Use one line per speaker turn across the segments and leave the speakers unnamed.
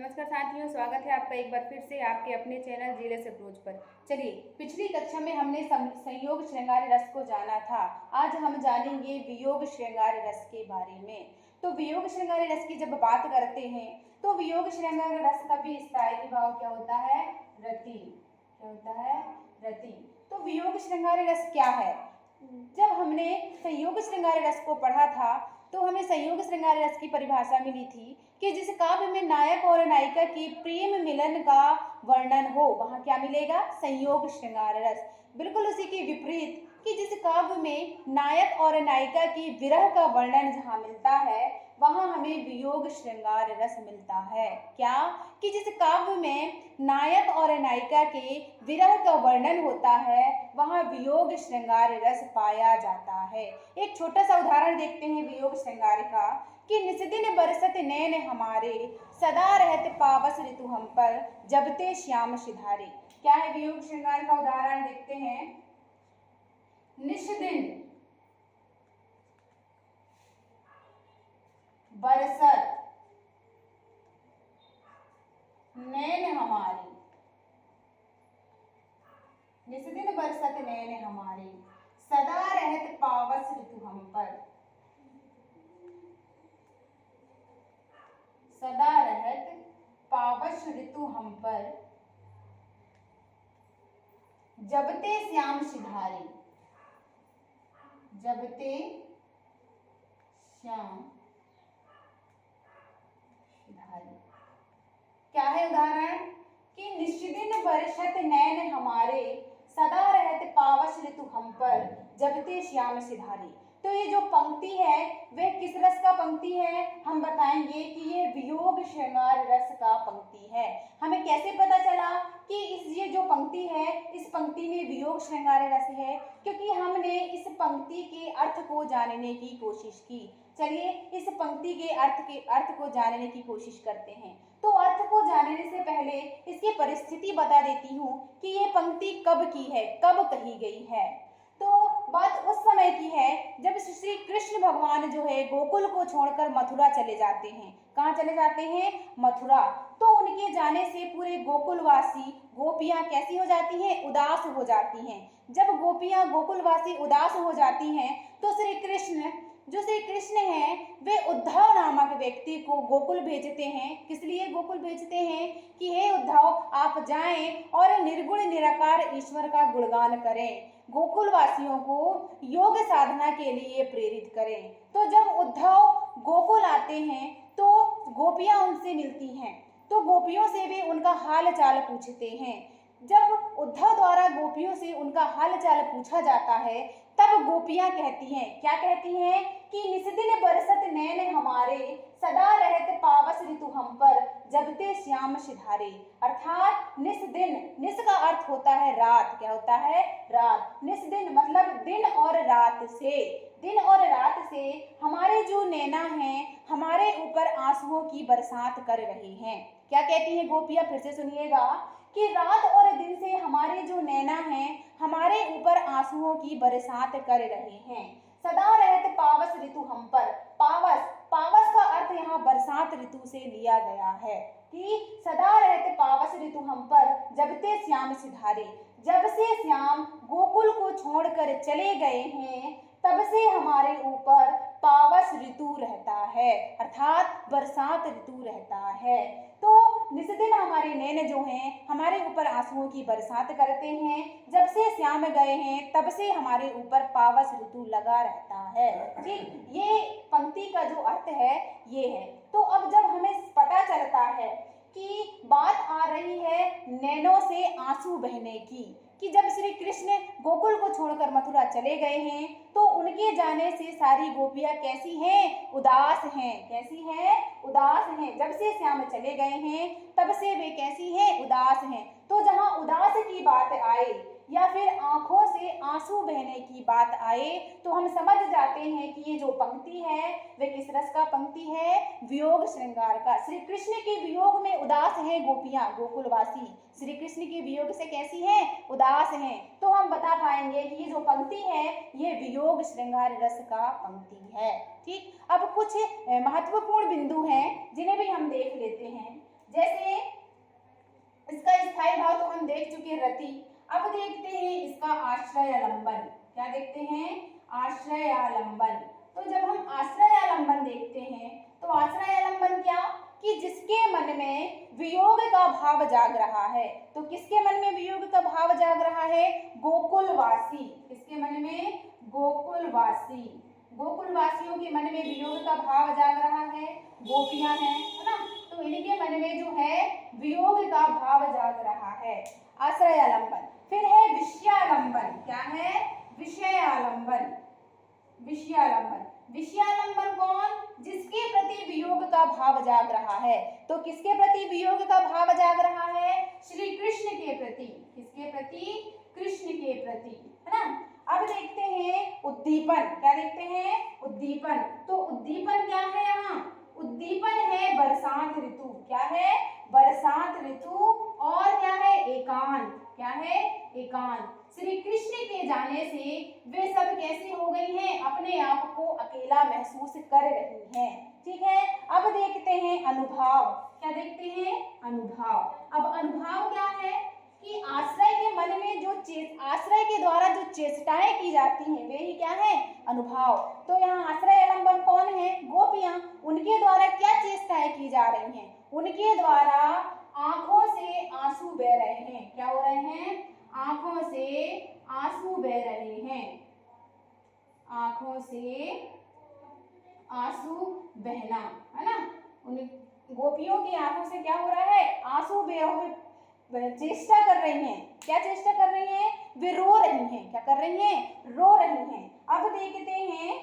नमस्कार साथियों, स्वागत है आपका एक बार फिर से आपके अपने चैनल जीले से ब्रोज पर। चलिए, पिछली कक्षा में हमने संयोग श्रृंगार रस को जाना था। आज हम जानेंगे वियोग श्रृंगार रस के बारे में। तो वियोग श्रृंगार रस की जब बात करते हैं तो वियोग श्रृंगार रस का भी स्थायी भाव क्या होता है? रति। क्या होता है? रति। तो वियोग श्रृंगार रस क्या है? जब हमने संयोग श्रृंगार रस को पढ़ा था तो हमें संयोग श्रृंगार रस की परिभाषा मिली थी कि जिस काव्य में नायक और नायिका की प्रेम मिलन का वर्णन हो वहां क्या मिलेगा? संयोग श्रृंगार रस। बिल्कुल उसी के विपरीत कि जिस काव्य में नायक और नायिका की विरह का वर्णन जहां मिलता है वहां हमें वियोग श्रृंगार रस मिलता है। क्या? कि जिस काव्य में नायक और नायिका के विरह का वर्णन होता है वहां वियोग श्रृंगार रस पाया जाता है। एक छोटा सा उदाहरण देखते हैं वियोग श्रृंगार का कि निस दिन बरसत नैन हमारे, सदा रहत पावस ऋतु हम पर, जबते श्याम सिधारे। क्या है वियोग श्रृंगार का उदाहरण? देखते हैं। निस दिन बरसत नैन हमारी, निस दिन बरसत नैन हमारे, सदा रहत पावस ऋतु हम पर, सदा रहत पावस ऋतु हम पर, जबते श्याम सिधारे, जबते श्याम सिधारे। क्या है उदाहरण? कि निश्चिदिन बरसत नैन हमारे, सदा रहत पावस ऋतु हम पर, जबते श्याम सिधारे। तो ये जो पंक्ति है वह किस रस का पंक्ति है? हम बताएंगे कि ये वियोग श्रृंगार रस का पंक्ति है। हमें कैसे पता चला कि ये जो पंक्ति है इस पंक्ति में वियोग श्रृंगार रस है? क्योंकि हमने इस पंक्ति के अर्थ को जानने की कोशिश की। चलिए इस पंक्ति के अर्थ को जानने की कोशिश करते हैं। तो अर्थ को जानने से पहले इसकी परिस्थिति बता देती हूँ कि ये पंक्ति कब की है, कब कही गई है। तो बात उस समय की है जब श्री कृष्ण भगवान जो है गोकुल को छोड़कर मथुरा चले जाते हैं। कहाँ चले जाते हैं? मथुरा। तो उनके जाने से पूरे गोकुलवासी गोपियां कैसी हो जाती हैं? उदास हो जाती हैं। जब गोपियां गोकुलवासी उदास हो जाती हैं तो श्री कृष्ण हैं वे उद्धव नामक व्यक्ति को गोकुल भेजते हैं। किस लिए गोकुल भेजते हैं? कि हे उद्धव आप जाएं और निर्गुण निराकार ईश्वर का गुणगान करें, गोकुलवासियों को योग साधना के लिए प्रेरित करें। तो जब उद्धव गोकुल आते हैं तो गोपियां उनसे मिलती हैं, तो गोपियों से भी उनका हाल चाल पूछते हैं। जब उद्धव द्वारा गोपियों से उनका हाल चाल पूछा जाता है तब गोपियां कहती हैं, क्या कहती हैं? कि निस दिन बरसत नैन हमारे, सदा रहत पावस ऋतु हम पर, जबते श्याम सिधारे। अर्थात निस दिन, निस का अर्थ होता है रात। क्या होता है? रात। निस दिन मतलब दिन और रात से, दिन और रात से हमारे जो नैना हैं हमारे ऊपर आंसुओं की बरसात कर रहे हैं। क्या कहती है गोपियां? फिर से सुनिएगा कि रात और दिन से हमारे जो नैना हैं हमारे ऊपर आंसुओं की बरसात कर रहे हैं। सदा रहत पावस ऋतु हम पर। पावस, पावस का अर्थ यहाँ बरसात ऋतु से लिया गया है कि सदा रहत पावस ऋतु हम पर, जबते श्याम सिधारे। जब से श्याम गोकुल को छोड़कर चले गए हैं तब से हमारे ऊपर पावस ऋतु रहता है, अर्थात बरसात ऋतु रहता है। तो निस दिन हमारे नैन जो हैं हमारे ऊपर आंसुओं की बरसात करते हैं। जब से श्याम गए हैं तब से हमारे ऊपर पावस ऋतु लगा रहता है। ठीक, ये पंक्ति का जो अर्थ है ये है। तो अब जब हमें पता चलता है कि बात आ रही है नैनों से आंसू बहने की, कि जब श्री कृष्ण गोकुल को छोड़कर मथुरा चले गए हैं तो उनके जाने से सारी गोपियां कैसी हैं? उदास हैं। कैसी हैं? उदास हैं। जब से श्याम चले गए हैं तब से वे कैसी हैं? उदास हैं। तो जहां उदास की बात आए या फिर आंखों से आंसू बहने की बात आए तो हम समझ जाते हैं कि ये जो पंक्ति है वे किस रस का पंक्ति है? वियोग श्रृंगार का। श्री कृष्ण के वियोग में उदास हैं गोपियां, गोकुलवासी श्री कृष्ण के वियोग से कैसी हैं? उदास हैं। तो हम बता पाएंगे कि ये जो पंक्ति है ये वियोग श्रृंगार रस का पंक्ति है। ठीक, अब कुछ महत्वपूर्ण बिंदु हैं जिन्हें भी हम देख लेते हैं। जैसे रति। अब देखते हैं इसका आश्रयालंबन। क्या देखते हैं? आश्रयालंबन। तो जब हम आश्रयालंबन देखते हैं तो आश्रयालंबन क्या कि जिसके मन में वियोग का भाव जाग रहा है। तो किसके मन में वियोग का भाव जाग रहा है? गोकुलवासी। किसके मन में? गोकुलवासी। गोकुलवासियों के मन में वियोग का भाव जाग रहा है, गोपियां हैं, है ना, तो इनके मन में जो है वियोग का भाव जाग रहा है। आश्रयालंबन। फिर है विषयालंबन। क्या है? विषयालंबन। विषयालंबन। विषयालंबन कौन? जिसके प्रति वियोग का भाव जाग रहा है। तो किसके प्रति वियोग का भाव जाग रहा है? श्री कृष्ण के प्रति। किसके प्रति? कृष्ण के प्रति, है ना। अब देखते हैं उद्दीपन। क्या देखते हैं? उद्दीपन। तो उद्दीपन क्या है यहाँ? उद्दीपन है बरसात ऋतु। क्या है? बरसात ऋतु। और क्या है? एकांत। क्या है? एकांत। श्री कृष्ण के जाने से वे सब कैसी हो गई हैं? अपने आप को अकेला महसूस कर रही हैं। ठीक है। अब देखते हैं अनुभाव। क्या देखते हैं? अनुभाव। अब अनुभाव क्या है कि आश्रय के मन में जो आश्रय के द्वारा जो चेष्टाएं की जाती हैं वे ही क्या है? अनुभव। तो यहाँ आश्रय आलंबन कौन है? गोपियां। उनके द्वारा क्या चेष्टाएं की जा रही हैं? उनके द्वारा आंखों से आंसू बह रहे हैं। क्या हो रहे हैं? आंखों से आंसू बह रहे हैं। आंखों से आंसू बहना, है ना। उन गोपियों की आंखों से क्या हो रहा है? आंसू बह हुए चेष्टा कर रही हैं। क्या चेष्टा कर रही हैं? वे रो रही हैं। क्या कर रही हैं? रो रही हैं। अब देखते हैं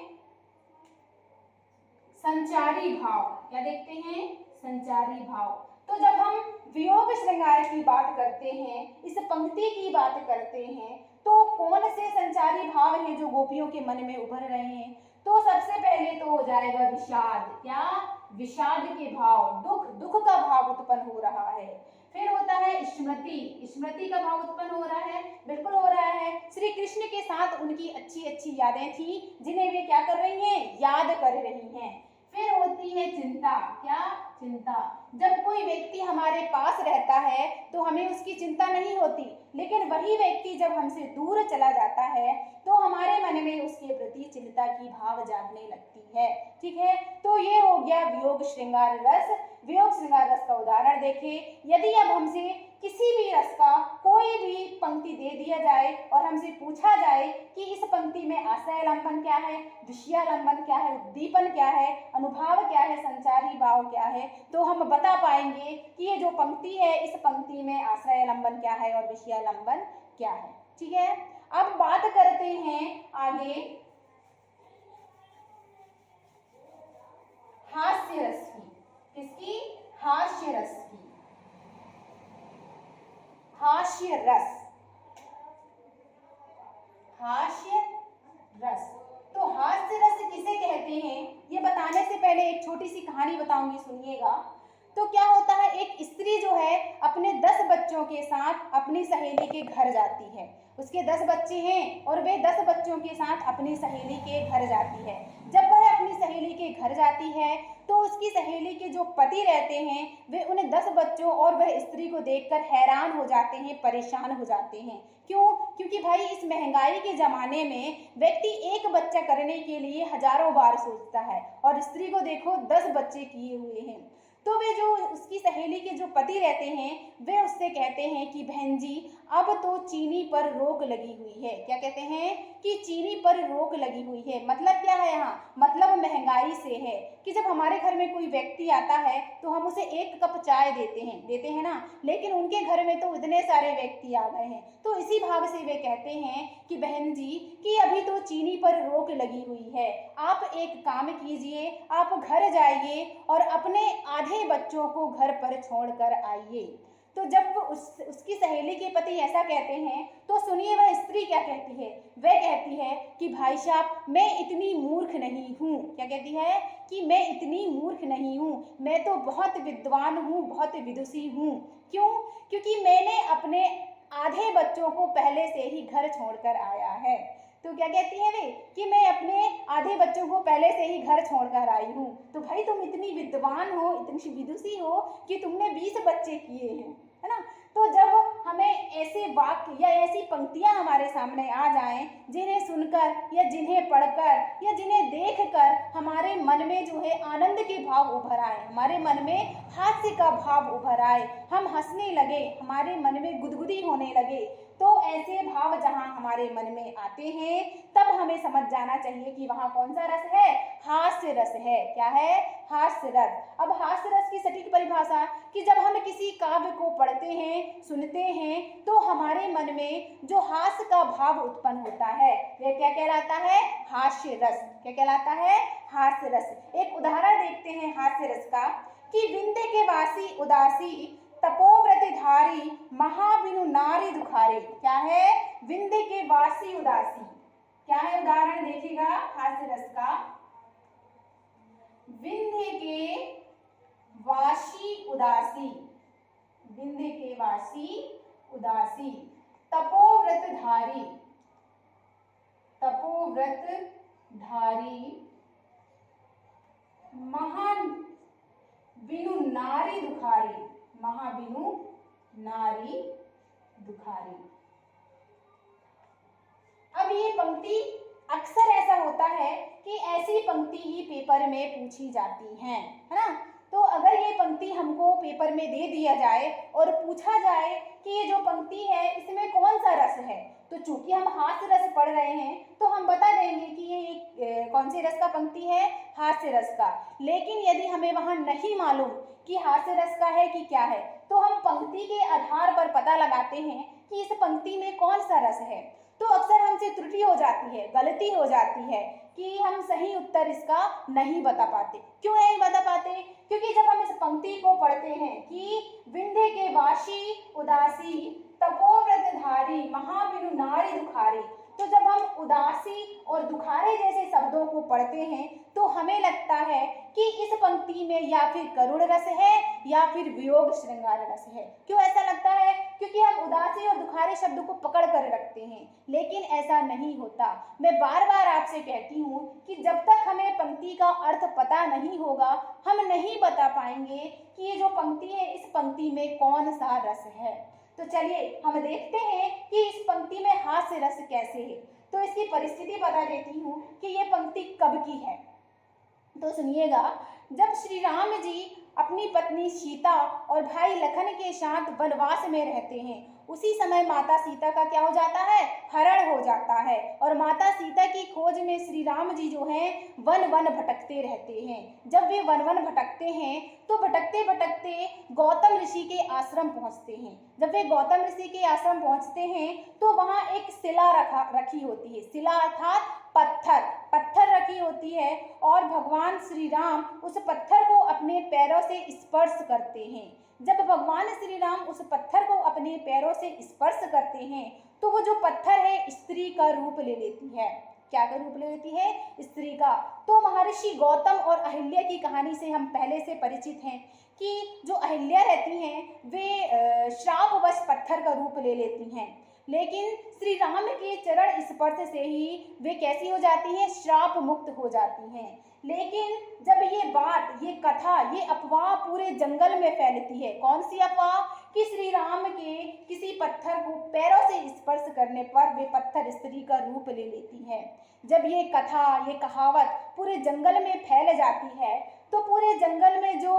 संचारी भाव। क्या देखते हैं? संचारी भाव। तो जब हम वियोग श्रृंगार की बात करते हैं, इस पंक्ति की बात करते हैं, तो कौन से संचारी भाव हैं जो गोपियों के मन में उभर रहे हैं? तो सबसे पहले तो हो जाएगा विषाद। क्या? विषाद के भाव। दुख का भाव उत्पन्न हो रहा है। फिर होता है स्मृति। स्मृति का भाव उत्पन्न हो रहा है। बिल्कुल हो रहा है। श्री कृष्ण के साथ उनकी अच्छी अच्छी यादें थी जिन्हें वे क्या कर रही हैं? याद कर रही हैं। फिर होती है चिंता। क्या? चिंता। जब कोई व्यक्ति हमारे पास रहता है तो हमें उसकी चिंता नहीं होती, लेकिन वही व्यक्ति जब हमसे दूर चला जाता है तो हमारे मन में उसके प्रति चिंता की भाव जागने लगती है। ठीक है। तो ये हो गया वियोग श्रृंगार रस। वियोग श्रृंगार रस का उदाहरण देखें। यदि अब हमसे किसी भी रस का कोई भी पंक्ति दे दिया जाए और हमसे पूछा जाए कि इस पंक्ति में आश्रयालंबन क्या है, विषयालंबन क्या है, उद्दीपन क्या है, अनुभाव क्या है, संचारी भाव क्या है, तो हम बता पाएंगे कि ये जो पंक्ति है इस पंक्ति में आश्रयालंबन क्या है और विषयालंबन क्या है। ठीक है। अब बात करते हैं आगे हास्य रस की। किसकी? हास्य रस की। हास्य रस। हास्य रस। तो हास्य रस किसे कहते हैं ये बताने से पहले एक छोटी सी कहानी बताऊंगी, सुनिएगा। तो क्या होता है, एक स्त्री जो है अपने 10 बच्चों के साथ अपनी सहेली के घर जाती है। उसके 10 बच्चे हैं और वे 10 बच्चों के साथ अपनी सहेली के घर जाती है। जब वह अपनी सहेली के घर जाती है तो उसकी सहेली के जो पति रहते हैं वे उन 10 बच्चों और वह स्त्री को देखकर हैरान हो जाते हैं, परेशान हो जाते हैं। क्यों? क्योंकि भाई इस महंगाई के ज़माने में व्यक्ति एक बच्चा करने के लिए हजारों बार सोचता है और स्त्री को देखो 10 बच्चे किए हुए हैं। तो वे जो उसकी सहेली के जो पति रहते हैं वे उससे कहते हैं कि बहन जी अब तो चीनी पर रोक लगी हुई है। क्या कहते हैं? कि चीनी पर रोक लगी हुई है। मतलब क्या है यहाँ? मतलब महंगाई से है कि जब हमारे घर में कोई व्यक्ति आता है तो हम उसे 1 कप चाय देते हैं ना, लेकिन उनके घर में तो इतने सारे व्यक्ति आ गए हैं। तो इसी भाव से वे कहते हैं कि बहन जी कि अभी तो चीनी पर रोक लगी हुई है, आप एक काम कीजिए, आप घर जाइए और अपने आधे बच्चों को घर पर छोड़कर आइए। तो जब उसकी सहेली के पति ऐसा कहते हैं तो सुनिए वह स्त्री क्या कहती है। वह कहती है कि भाई साहब मैं इतनी मूर्ख नहीं हूँ। क्या कहती है? कि मैं इतनी मूर्ख नहीं हूँ, मैं तो बहुत विद्वान हूँ, बहुत विदुषी हूँ। क्यों? क्योंकि मैंने अपने आधे बच्चों को पहले से ही घर छोड़कर आया है। तो क्या कहती है वे कि मैं अपने आधे बच्चों को पहले से ही घर छोड़कर आई हूँ। तो भाई तुम इतनी विद्वान हो, इतनी विदुषी हो कि तुमने 20 बच्चे किए हैं, है ना। तो जब हमें ऐसे वाक्य या ऐसी पंक्तियां हमारे सामने आ जाएं जिन्हें सुनकर या जिन्हें पढ़कर या जिन्हें देखकर हमारे मन में जो है आनंद के भाव उभर आए, हमारे मन में हास्य का भाव उभर आए, हम हंसने लगे, हमारे मन में गुदगुदी होने लगे, तो ऐसे भाव जहाँ हमारे मन में आते हैं तब हमें समझ जाना चाहिए कि वहाँ कौन सा रस है, हास्य रस है। क्या है? हास्य रस। अब हास्य रस की सटीक परिभाषा कि जब हम किसी काव्य को पढ़ते हैं, सुनते हैं, तो हमारे मन में जो हास्य का भाव उत्पन्न होता है वह क्या कहलाता है? हास्य रस। क्या कहलाता है? हास्य रस। एक उदाहरण देखते हैं हास्य रस का कि विंध्य के वासी उदासी तपोव्रतधारी महाबिनु नारी दुखारी। क्या है? विंध्य के वासी उदासी। क्या है उदाहरण? देखिएगा हास्य रस का, विंध्य के वासी उदासी, विंध्य के वासी उदासी, तपोव्रतधारी, तपोव्रतधारी महाबिनु नारी दुखारी, महाबिनु नारी दुखारी। अब ये पंक्ति अक्सर ऐसा होता है कि ऐसी पंक्ति ही पेपर में पूछी जाती हैं, है ना। तो अगर ये पंक्ति हमको पेपर में दे दिया जाए और पूछा जाए कि ये जो पंक्ति है इसमें कौन सा रस है, तो चूंकि हम हास्य रस पढ़ रहे हैं तो हम बता देंगे कि ये कौन से रस का पंक्ति है, हास्य रस का। लेकिन यदि हमें वहां नहीं मालूम कि हास्य रस का है कि क्या है, तो हम पंक्ति के आधार पर पता लगाते हैं कि इस पंक्ति में कौन सा रस है। तो अक्सर हमसे त्रुटि हो जाती है, गलती हो जाती है कि हम सही उत्तर इसका नहीं बता पाते। क्यों नहीं बता पाते? क्योंकि जब हम इस पंक्ति को पढ़ते हैं कि विंध्य के वासी उदासी तपोव्रतधारी महाबिनु नारी दुखारी, तो जब हम उदासी और दुखारे जैसे शब्दों को पढ़ते हैं तो हमें लगता है कि इस पंक्ति में या फिर करुण रस है या फिर वियोग श्रृंगार रस है। क्यों ऐसा लगता है? क्योंकि हम उदासी और दुखारे शब्दों को पकड़ कर रखते हैं, लेकिन ऐसा नहीं होता। मैं बार बार आपसे कहती हूँ कि जब तक हमें पंक्ति का अर्थ पता नहीं होगा हम नहीं बता पाएंगे कि ये जो पंक्ति है इस पंक्ति में कौन सा रस है। तो चलिए हम देखते हैं कि इस पंक्ति में हास्य रस कैसे है। तो इसकी परिस्थिति बता देती हूँ कि ये पंक्ति कब की है। तो सुनिएगा, जब श्री राम जी अपनी पत्नी सीता और भाई लखन के साथ वनवास में रहते हैं, उसी समय माता सीता का क्या हो जाता है? हरण हो जाता है। और माता सीता की खोज में श्री राम जी जो हैं वन वन भटकते रहते हैं। जब वे वन वन भटकते हैं तो भटकते भटकते गौतम ऋषि के आश्रम पहुंचते हैं। जब वे गौतम ऋषि के आश्रम पहुंचते हैं तो वहां एक शिला रखी होती है। शिला अर्थात पत्थर रखी होती है और भगवान श्री राम उस पत्थर को अपने पैरों से स्पर्श करते हैं। जब भगवान श्री राम उस पत्थर को अपने पैरों से स्पर्श करते हैं तो वो जो पत्थर है स्त्री का रूप ले लेती है। क्या का रूप ले लेती है? स्त्री का। तो महर्षि गौतम और अहिल्या की कहानी से हम पहले से परिचित हैं कि जो अहिल्या रहती हैं वे श्रापवश पत्थर का रूप ले लेती हैं, लेकिन श्री राम के चरण स्पर्श से ही वे कैसी हो जाती हैं? श्राप मुक्त हो जाती हैं। लेकिन जब ये बात, ये कथा, ये अफवाह पूरे जंगल में फैलती है, कौन सी अफवाह? कि श्री राम के किसी पत्थर को पैरों से स्पर्श करने पर वे पत्थर स्त्री का रूप ले लेती है। जब ये कथा, ये कहावत पूरे जंगल में फैल जाती है तो पूरे जंगल में जो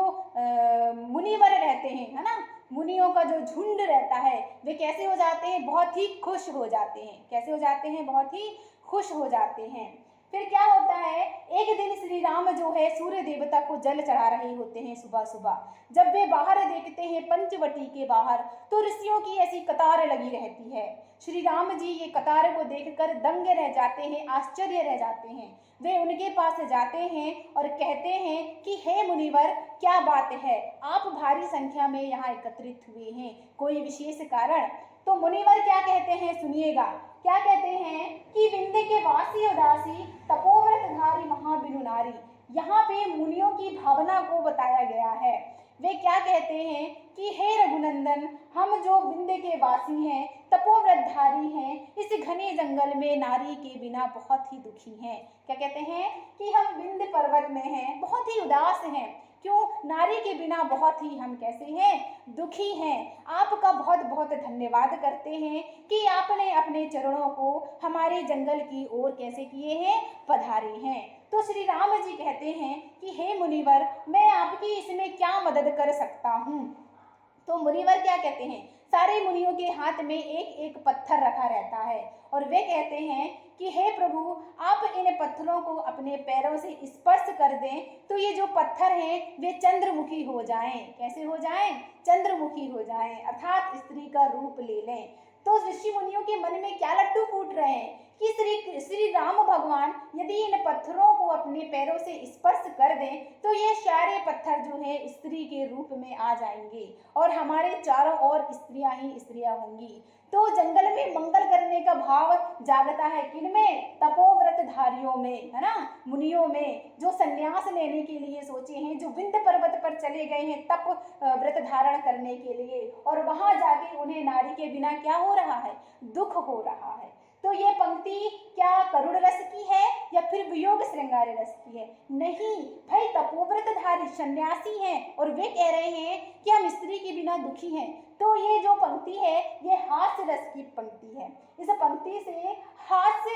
मुनिवर रहते हैं, है ना, मुनियों का जो झुंड रहता है, वे कैसे हो जाते हैं? बहुत ही खुश हो जाते हैं। कैसे हो जाते हैं? बहुत ही खुश हो जाते हैं। फिर क्या होता है? एक दिन श्री राम जो है सूर्य देवता को जल चढ़ा रहे होते हैं सुबह सुबह। जब वे बाहर देखते हैं पंचवटी के बाहर तो ऋषियों की ऐसी कतार लगी रहती है। श्री राम जी ये कतार को देखकर दंग रह जाते हैं, आश्चर्य रह जाते हैं। वे उनके पास जाते हैं और कहते हैं कि हे मुनिवर, क्या बात है, आप भारी संख्या में यहाँ एकत्रित हुए हैं, कोई विशेष कारण? तो मुनिवर क्या कहते हैं सुनिएगा। क्या कहते हैं कि विंध्य के वासी उदासी तपोव्रतधारी महाबिनु नारी। यहाँ पे मुनियों की भावना को बताया गया है। वे क्या कहते हैं कि हे रघुनंदन, हम जो विंध्य के वासी हैं, तपोव्रतधारी हैं, इस घने जंगल में नारी के बिना बहुत ही दुखी हैं। क्या कहते हैं कि हम विंध्य पर्वत में हैं, बहुत ही उदास हैं। क्यों? नारी के बिना बहुत ही हम कैसे हैं? दुखी हैं। आपका बहुत बहुत धन्यवाद करते हैं कि आपने अपने चरणों को हमारे जंगल की ओर कैसे किए हैं? पधारे हैं। तो श्री राम जी कहते हैं कि हे मुनिवर, मैं आपकी इसमें क्या मदद कर सकता हूँ? तो मुनिवर क्या कहते हैं? सारे मुनियों के हाथ में एक एक पत्थर रखा रहता है और वे कहते हैं कि हे प्रभु, आप इन पत्थरों को अपने पैरों से स्पर्श कर दें तो ये जो पत्थर हैं वे चंद्रमुखी हो जाएं। कैसे हो जाएं? चंद्रमुखी हो जाएं, अर्थात स्त्री का रूप ले लें। तो ऋषि मुनियों के मन में क्या लड्डू फूट रहे हैं कि श्री राम भगवान यदि इन पत्थरों को अपने पैरों से स्पर्श कर दें तो ये सारे पत्थर जो है स्त्री के रूप में आ जाएंगे और हमारे चारों ओर स्त्रियां ही स्त्रियां होंगी। तो जंगल में मंगल करने का भाव जागता है किनमें? तपोव्रतधारियों में, है ना, मुनियों में, जो संन्यास लेने के लिए सोचे हैं, जो विंध्य पर्वत पर चले गए हैं तप व्रत धारण करने के लिए, और वहां जाके उन्हें नारी के बिना क्या हो रहा है? दुख हो रहा है। तो ये पंक्ति क्या करुण रस की है या फिर वियोग श्रृंगार रस की है? नहीं भाई, तपोव्रतधारी सन्यासी हैं और वे कह रहे हैं कि हम स्त्री के बिना दुखी हैं। तो ये जो पंक्ति है ये हास्य रस की पंक्ति है। इस पंक्ति से हास्य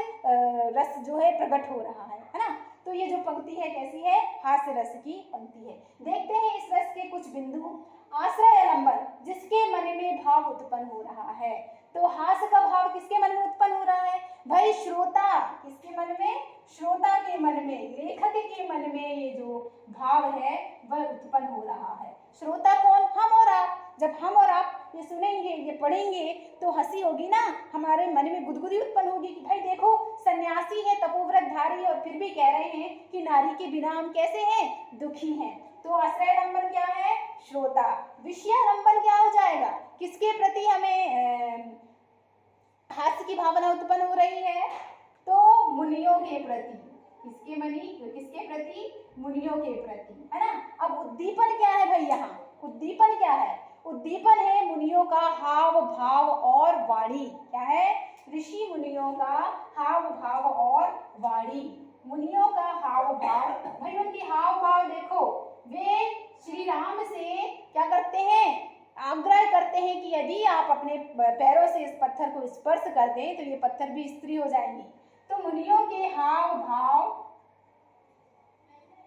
रस जो है प्रकट हो रहा है ना। तो ये जो पंक्ति है कैसी है? हास्य रस की पंक्ति है। देखते हैं इस रस के कुछ बिंदु। आश्रय आलंबन, जिसके मन में भाव उत्पन्न हो रहा है। तो हास्य का भाव किसके मन में उत्पन्न हो रहा है? भाई श्रोता। किसके मन में? श्रोता के मन में, लेखक के मन में ये जो भाव है वह उत्पन्न हो रहा है। श्रोता कौन? हम और आप। जब हम और आप ये सुनेंगे, ये पढ़ेंगे तो हंसी होगी ना, हमारे मन में गुदगुदी उत्पन्न होगी कि भाई देखो, सन्यासी है, तपोव्रतधारी, और फिर भी कह रहे हैं कि नारी के बिना हम कैसे हैं? दुखी हैं। तो आश्रयालंबन क्या है? श्रोता। विषयालंबन क्या हो जाएगा? किसके प्रति हमें हास्य की भावना उत्पन्न हो रही है? तो मुनियों के प्रति। किसके प्रति? मुनियों के प्रति, है ना। अब उद्दीपन क्या है भाई? यहाँ उद्दीपन क्या है? उद्दीपन है मुनियों का हाव भाव और वाणी। क्या है? ऋषि मुनियों का हाव भाव और वाणी। मुनियों का हाव भाव, भाई उनकी हाव भाव देखो, वे श्री राम से क्या करते हैं? आग्रह करते हैं कि यदि आप अपने पैरों से इस पत्थर को स्पर्श कर दें तो ये पत्थर भी स्त्री हो जाएंगी। तो मुनियों के हाव भाव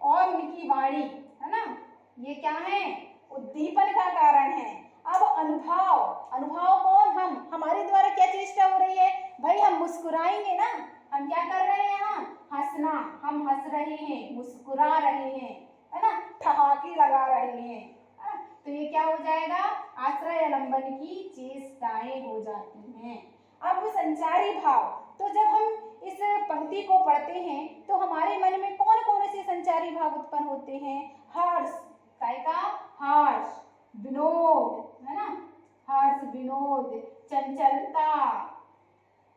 और उनकी वाणी, है ना, ये क्या है? उद्दीपन का कारण है। अब अनुभव, अनुभव कौन? हम। हमारे द्वारा क्या चेष्टा हो रही है? भाई हम मुस्कुराएंगे ना। हम क्या कर रहे हैं? यहाँ हंसना, हम हंस रहे हैं, मुस्कुरा रहे हैं, है ना, ठहाके लगा रहे हैं। तो ये क्या हो जाएगा? आश्रय आलंबन की चेष्टाएं हो जाती हैं। अब संचारी भाव, तो जब हम इस पंक्ति को पढ़ते हैं तो हमारे मन में कौन कौन से संचारी भाव उत्पन्न होते हैं? हर्ष, काय का? हर्ष, विनोद, है ना, हर्ष, विनोद, चंचलता,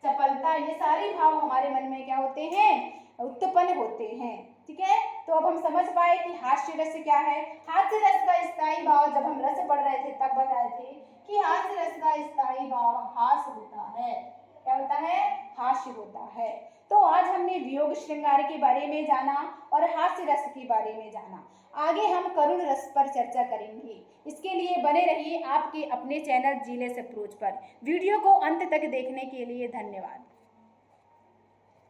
चपलता, ये सारे भाव हमारे मन में क्या होते हैं? उत्पन्न होते हैं। ठीक है, तो अब हम समझ पाए कि हास्य रस क्या है। हास्य रस का स्थायी भाव, जब हम रस पढ़ रहे थे तब बताए थे कि हास्य रस का स्थायी भाव हास्य होता है। क्या होता है? हास्य होता है। तो आज हमने वियोग श्रृंगार के बारे में जाना और हास्य रस के बारे में जाना। आगे हम करुण रस पर चर्चा करेंगे। इसके लिए बने रहिए आपके अपने चैनल जीलेस अप्रोच पर। वीडियो को अंत तक देखने के लिए धन्यवाद।